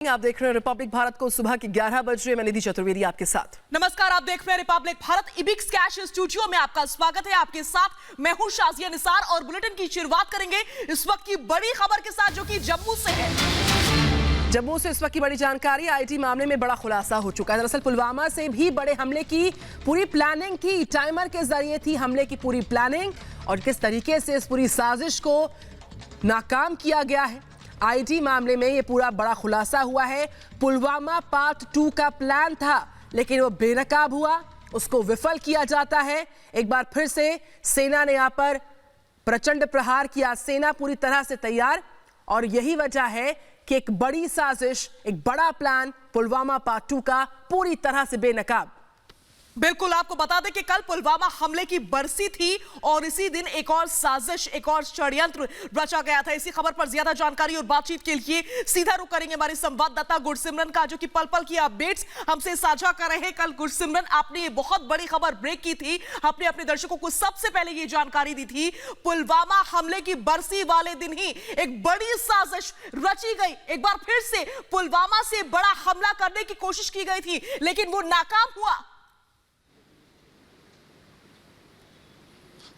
आप देख रहे हैं रिपब्लिक भारत को सुबह के 11 बज रहे। मैं निधि चतुर्वेदी आपके साथ। नमस्कार, आप देख रहे हैं Republic Bharat. Ebix cash studio में आपका स्वागत है। आपके साथ मैं हूं शाजिया निसार और बुलेटिन की शुरुआत करेंगे इस वक्त की बड़ी खबर के साथ, जो कि जम्मू से है। जम्मू से इस वक्त की बड़ी जानकारी। आईटी मामले में बड़ा खुलासा हो चुका है। दरअसल पुलवामा से भी बड़े हमले की पूरी प्लानिंग थी। टाइमर के जरिए थी हमले की पूरी प्लानिंग और किस तरीके से इस पूरी साजिश को नाकाम किया गया है। आईटी मामले में ये पूरा बड़ा खुलासा हुआ है। पुलवामा पार्ट 2 का प्लान था, लेकिन वो बेनकाब हुआ, उसको विफल किया जाता है। एक बार फिर से सेना ने यहां पर प्रचंड प्रहार किया। सेना पूरी तरह से तैयार, और यही वजह है कि एक बड़ी साजिश, एक बड़ा प्लान पुलवामा पार्ट 2 का पूरी तरह से बेनकाब। बिल्कुल, आपको बता दें कि कल पुलवामा हमले की बरसी थी और इसी दिन एक और साजिश, एक और षड्यंत्र रचा गया था। इसी खबर पर ज्यादा जानकारी और बातचीत के लिए सीधा रुख करेंगे हमारे संवाददाता गुरसिमरन का, जो कि पल पल की अपडेट्स हमसे साझा कर रहे हैं। कल गुरसिमरन, आपने ये बहुत बड़ी खबर ब्रेक की थी। आपने अपने दर्शकों को सबसे पहले ये जानकारी दी थी, पुलवामा हमले की बरसी वाले दिन ही एक बड़ी साजिश रची गई। एक बार फिर से पुलवामा से बड़ा हमला करने की कोशिश की गई थी, लेकिन वो नाकाम हुआ।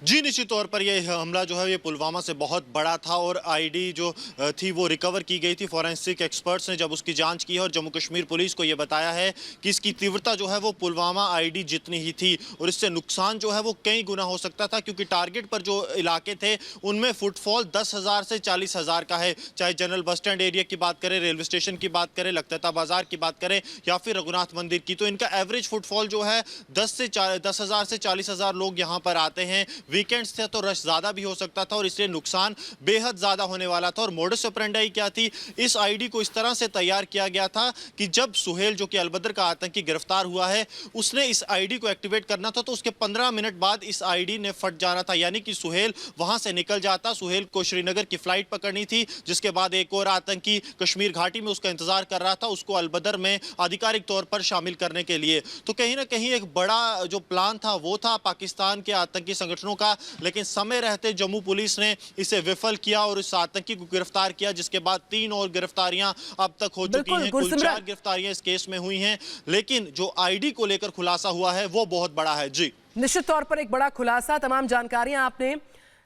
जी, निश्चित तौर पर ये हमला जो है ये पुलवामा से बहुत बड़ा था और आईडी जो थी वो रिकवर की गई थी। फॉरेंसिक एक्सपर्ट्स ने जब उसकी जांच की है और जम्मू कश्मीर पुलिस को ये बताया है कि इसकी तीव्रता जो है वो पुलवामा आईडी जितनी ही थी और इससे नुकसान जो है वो कई गुना हो सकता था, क्योंकि टारगेट पर जो इलाके थे उनमें फुटफॉल 10,000 से 40,000 का है। चाहे जनरल बस स्टैंड एरिया की बात करें, रेलवे स्टेशन की बात करें, लखतता बाजार की बात करें या फिर रघुनाथ मंदिर की, तो इनका एवरेज फुटफॉल जो है 10,000 से 40,000 लोग यहाँ पर आते हैं। वीकेंड्स थे तो रश ज्यादा भी हो सकता था और इसलिए नुकसान बेहद ज्यादा होने वाला था। और मोडस ऑपरेंडी क्या थी, इस आईडी को इस तरह से तैयार किया गया था कि जब सुहेल, जो कि अलबदर का आतंकी, गिरफ्तार हुआ है, उसने इस आईडी को एक्टिवेट करना था तो उसके 15 मिनट बाद इस आईडी ने फट जाना था, यानी कि सुहेल वहां से निकल जाता। सुहेल को श्रीनगर की फ्लाइट पकड़नी थी, जिसके बाद एक और आतंकी कश्मीर घाटी में उसका इंतजार कर रहा था, उसको अलबदर में आधिकारिक तौर पर शामिल करने के लिए। तो कहीं ना कहीं एक बड़ा जो प्लान था वो था पाकिस्तान के आतंकी संगठनों का, लेकिन समय रहते जम्मू पुलिस ने इसे विफल किया और इस आतंकी को गिरफ्तार किया, जिसके बाद 3 और गिरफ्तारियां अब तक हो चुकी हैं। कुल 4 गिरफ्तारियां इस केस में हुई हैं, लेकिन जो आईडी को लेकर खुलासा हुआ है वो बहुत बड़ा है। जी, निश्चित तौर पर एक बड़ा खुलासा। तमाम जानकारियां आपने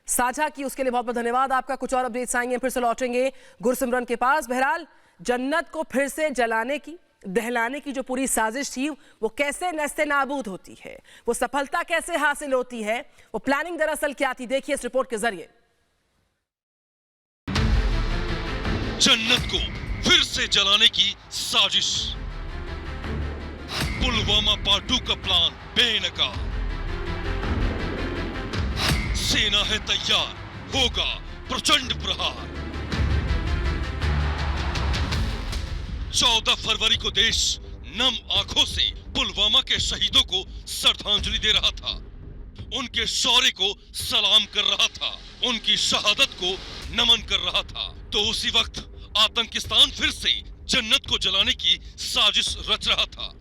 साझा की, उसके लिए बहुत बहुत धन्यवाद आपका। कुछ और अपडेट्स आएंगे, फिर से लौटेंगे गुरसिमरन के पास। बहरहाल, जन्नत को फिर से जलाने की, दहलाने की जो पूरी साजिश थी वो कैसे नेस्ते नाबूद होती है, वो सफलता कैसे हासिल होती है, वो प्लानिंग दरअसल क्या थी, देखिए इस रिपोर्ट के जरिए। जन्नत को फिर से जलाने की साजिश, पुलवामा पार्ट 2 का प्लान बेनकाब। सेना है तैयार, होगा प्रचंड प्रहार। 14 फरवरी को देश नम आंखों से पुलवामा के शहीदों को श्रद्धांजलि दे रहा था, उनके शौर्य को सलाम कर रहा था, उनकी शहादत को नमन कर रहा था। तो उसी वक्त आतंकिस्तान फिर से जन्नत को जलाने की साजिश रच रहा था।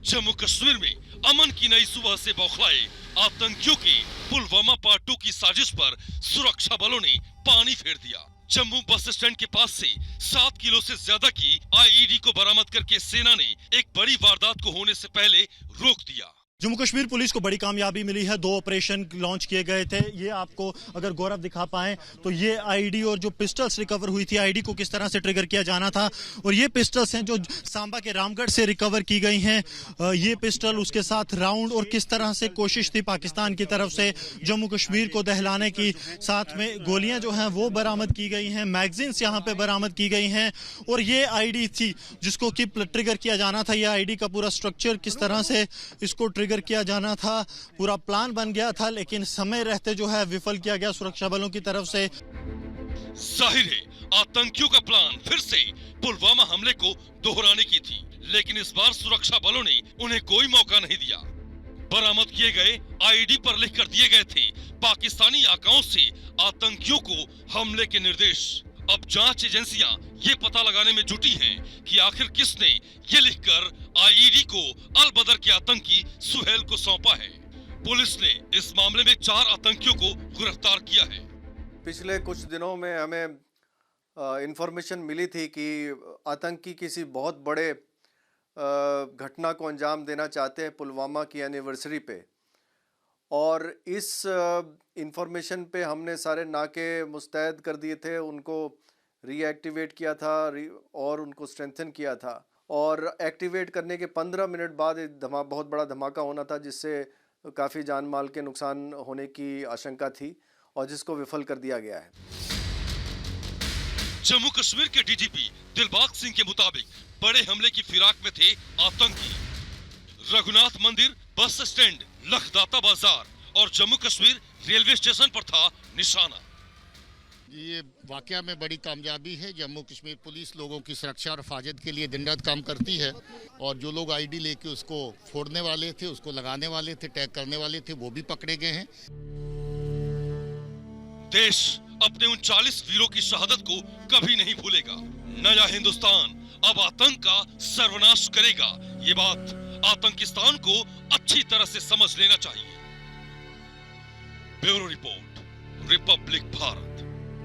जम्मू कश्मीर में अमन की नई सुबह से बौखलाए आतंकियों की पुलवामा पार्ट 2 की साजिश पर सुरक्षा बलों ने पानी फेर दिया। जम्मू बस स्टैंड के पास से 7 किलो से ज्यादा की आईईडी को बरामद करके सेना ने एक बड़ी वारदात को होने से पहले रोक दिया। जम्मू कश्मीर पुलिस को बड़ी कामयाबी मिली है। 2 ऑपरेशन लॉन्च किए गए थे। ये आपको अगर गौरव दिखा पाए तो ये आईडी और जो पिस्टल्स रिकवर हुई थी, आईडी को किस तरह से ट्रिगर किया जाना था, और ये पिस्टल्स हैं जो सांबा के रामगढ़ से रिकवर की गई हैं। ये पिस्टल, उसके साथ राउंड, और किस तरह से कोशिश थी पाकिस्तान की तरफ से जम्मू कश्मीर को दहलाने की। साथ में गोलियां जो हैं वो बरामद की गई हैं, मैगजीन्स यहाँ पे बरामद की गई हैं, और ये आईडी थी जिसको कि ट्रिगर किया जाना था। ये आईडी का पूरा स्ट्रक्चर, किस तरह से इसको ट्रिगर किया जाना था, पूरा प्लान बन गया था, लेकिन समय रहते जो है विफल किया गया सुरक्षा बलों की तरफ से। जाहिर है आतंकियों का प्लान फिर से पुलवामा हमले को दोहराने की थी, लेकिन इस बार सुरक्षा बलों ने उन्हें कोई मौका नहीं दिया। बरामद किए गए आईडी पर लिख कर दिए गए थे पाकिस्तानी आकाओं से आतंकियों को हमले के निर्देश। अब जांच एजेंसियां ये पता लगाने में जुटी हैं कि आखिर किसने ये लिखकर आईईडी को अलबदर के आतंकी सुहेल को सौंपा है। पुलिस ने इस मामले में 4 आतंकियों को गिरफ्तार किया है। पिछले कुछ दिनों में हमें इंफॉर्मेशन मिली थी कि आतंकी किसी बहुत बड़े घटना को अंजाम देना चाहते हैं पुलवामा की एनिवर्सरी पे, और इस इंफॉर्मेशन पे हमने सारे नाके मुस्तैद कर दिए थे, उनको रीएक्टिवेट किया था और उनको स्ट्रेंथन किया था, और एक्टिवेट करने के 15 मिनट बाद बहुत बड़ा धमाका होना था जिससे काफ़ी जान माल के नुकसान होने की आशंका थी और जिसको विफल कर दिया गया है। जम्मू कश्मीर के डीजीपी दिलबाग सिंह के मुताबिक बड़े हमले की फिराक में थे आतंकी। रघुनाथ मंदिर, बस स्टैंड, लखदाता बाजार और जम्मू कश्मीर रेलवे स्टेशन पर था निशाना। ये वाकया में बड़ी कामयाबी है। जम्मू कश्मीर पुलिस लोगों की सुरक्षा और हिफाजत के लिए दिन रात काम करती है, और जो लोग आईडी लेके उसको फोड़ने वाले थे, उसको लगाने वाले थे, टैग करने वाले थे, वो भी पकड़े गए हैं। देश अपने उन 40 वीरों की शहादत को कभी नहीं भूलेगा। नया हिंदुस्तान अब आतंक का सर्वनाश करेगा। ये बात आतंकिस्तान को अच्छी तरह से समझ लेना चाहिए। Bureau report, Republic Bharat.